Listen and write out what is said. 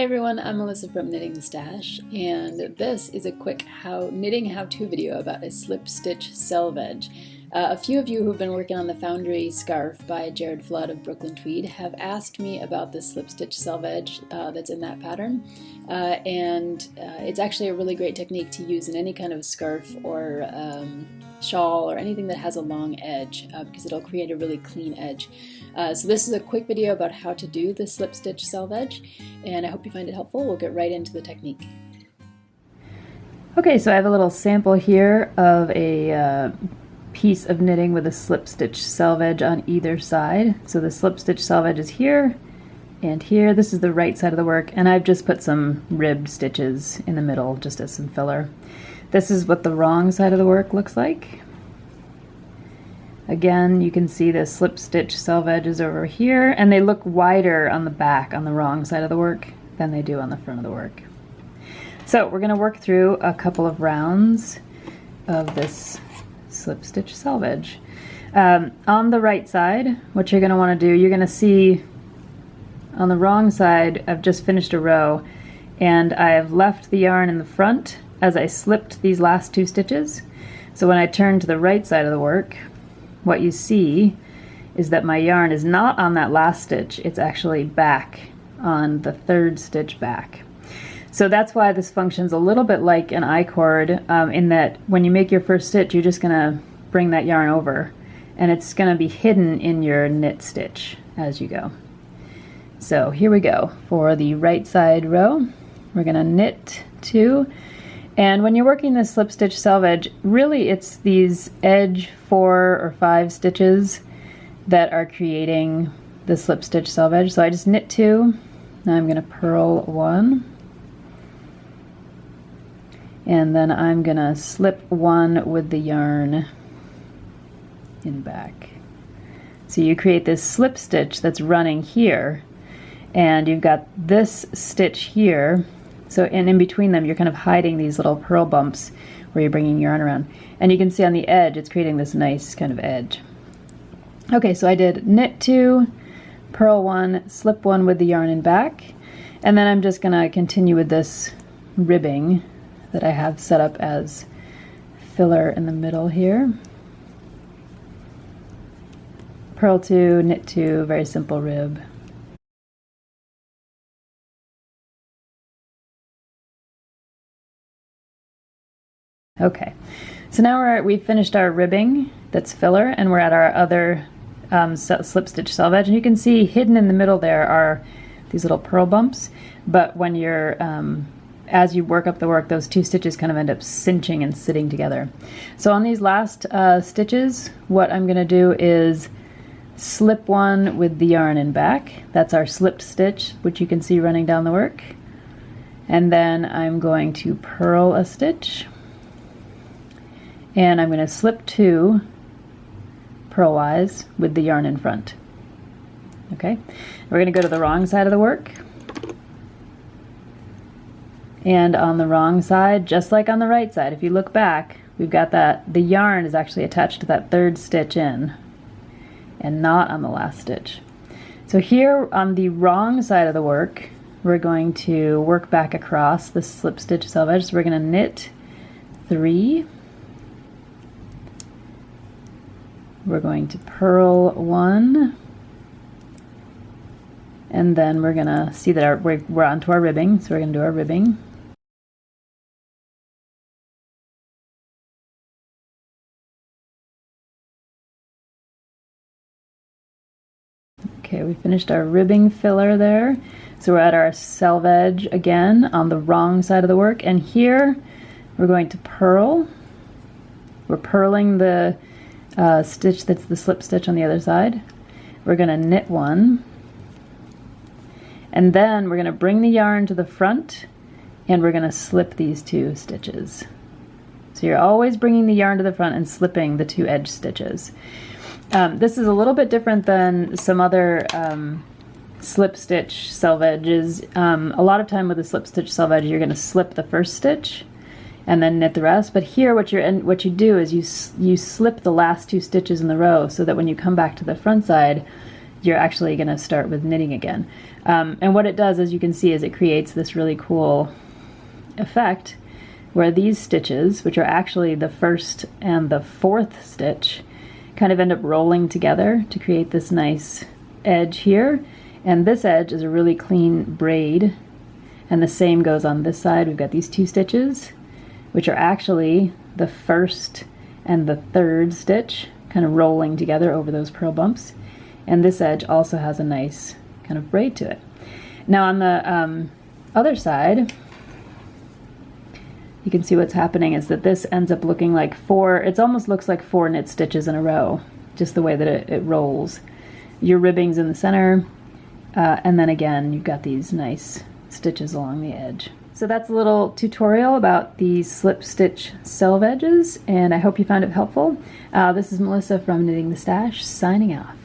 Hey everyone, I'm Melissa from Knitting the Stash, and this is a quick knitting how-to video about a slip stitch selvage. A few of you who've been working on the Foundry scarf by Jared Flood of Brooklyn Tweed have asked me about this slip stitch selvage that's in that pattern, and it's actually a really great technique to use in any kind of scarf or shawl or anything that has a long edge because it'll create a really clean edge. So this is a quick video about how to do the slip stitch selvage, and I hope you find it helpful. We'll get right into the technique. Okay, so I have a little sample here of a piece of knitting with a slip stitch selvage on either side. So the slip stitch selvage is here and here. This is the right side of the work, and I've just put some ribbed stitches in the middle just as some filler. This is what the wrong side of the work looks like. Again, you can see the slip stitch selvage is over here, and they look wider on the back on the wrong side of the work than they do on the front of the work. So we're going to work through a couple of rounds of this slip stitch selvage. On the right side, what you're going to want to do, you're going to see on the wrong side, I've just finished a row, and I've left the yarn in the front as I slipped these last two stitches. So when I turn to the right side of the work, what you see is that my yarn is not on that last stitch, it's actually back on the third stitch back. So that's why this functions a little bit like an I-cord in that when you make your first stitch, you're just going to bring that yarn over, and it's going to be hidden in your knit stitch as you go. So here we go. For the right side row, we're going to knit 2. And when you're working this slip stitch selvage, really it's these edge 4 or 5 stitches that are creating the slip stitch selvage. So I just knit 2, now I'm going to purl 1, and then I'm going to slip 1 with the yarn in back. So you create this slip stitch that's running here, and you've got this stitch here. So in between them, you're kind of hiding these little purl bumps where you're bringing yarn around. And you can see on the edge, it's creating this nice kind of edge. Okay, so I did knit 2, purl 1, slip 1 with the yarn in back, and then I'm just going to continue with this ribbing that I have set up as filler in the middle here. Purl 2, knit 2, very simple rib. Okay, so now we've finished our ribbing that's filler, and we're at our other slip stitch selvage, and you can see hidden in the middle there are these little purl bumps, but when you're as you work up the work, those two stitches kind of end up cinching and sitting together. So on these last stitches, what I'm going to do is slip 1 with the yarn in back. That's our slipped stitch, which you can see running down the work, and then I'm going to purl a stitch, and I'm going to slip 2 purlwise with the yarn in front. Okay, we're going to go to the wrong side of the work, and on the wrong side, just like on the right side, if you look back, we've got that the yarn is actually attached to that third stitch in and not on the last stitch. So here on the wrong side of the work, we're going to work back across the slip stitch selvage. So we're going to knit 3, we're going to purl 1, and then we're going to see that we're onto our ribbing, so we're going to do our ribbing. Okay, we finished our ribbing filler there. So we're at our selvage again on the wrong side of the work, and here we're going to purl. We're purling the stitch that's the slip stitch on the other side. We're going to knit 1, and then we're going to bring the yarn to the front, and we're going to slip these 2 stitches. So you're always bringing the yarn to the front and slipping the 2 edge stitches. This is a little bit different than some other slip stitch selvedges. A lot of time with a slip stitch selvage, you're going to slip the first stitch and then knit the rest. But here, what you do is you slip the last 2 stitches in the row, so that when you come back to the front side, you're actually going to start with knitting again. And what it does, as you can see, is it creates this really cool effect where these stitches, which are actually the first and the fourth stitch, kind of end up rolling together to create this nice edge here. And this edge is a really clean braid, and the same goes on this side. We've got these two stitches, which are actually the first and the third stitch, kind of rolling together over those purl bumps. And this edge also has a nice kind of braid to it. Now on the other side, you can see what's happening is that this ends up looking like it almost looks like 4 knit stitches in a row, just the way that it rolls. Your ribbing's in the center, and then again, you've got these nice stitches along the edge. So that's a little tutorial about the slip stitch selvedges, and I hope you found it helpful. This is Melissa from Knitting the Stash, signing off.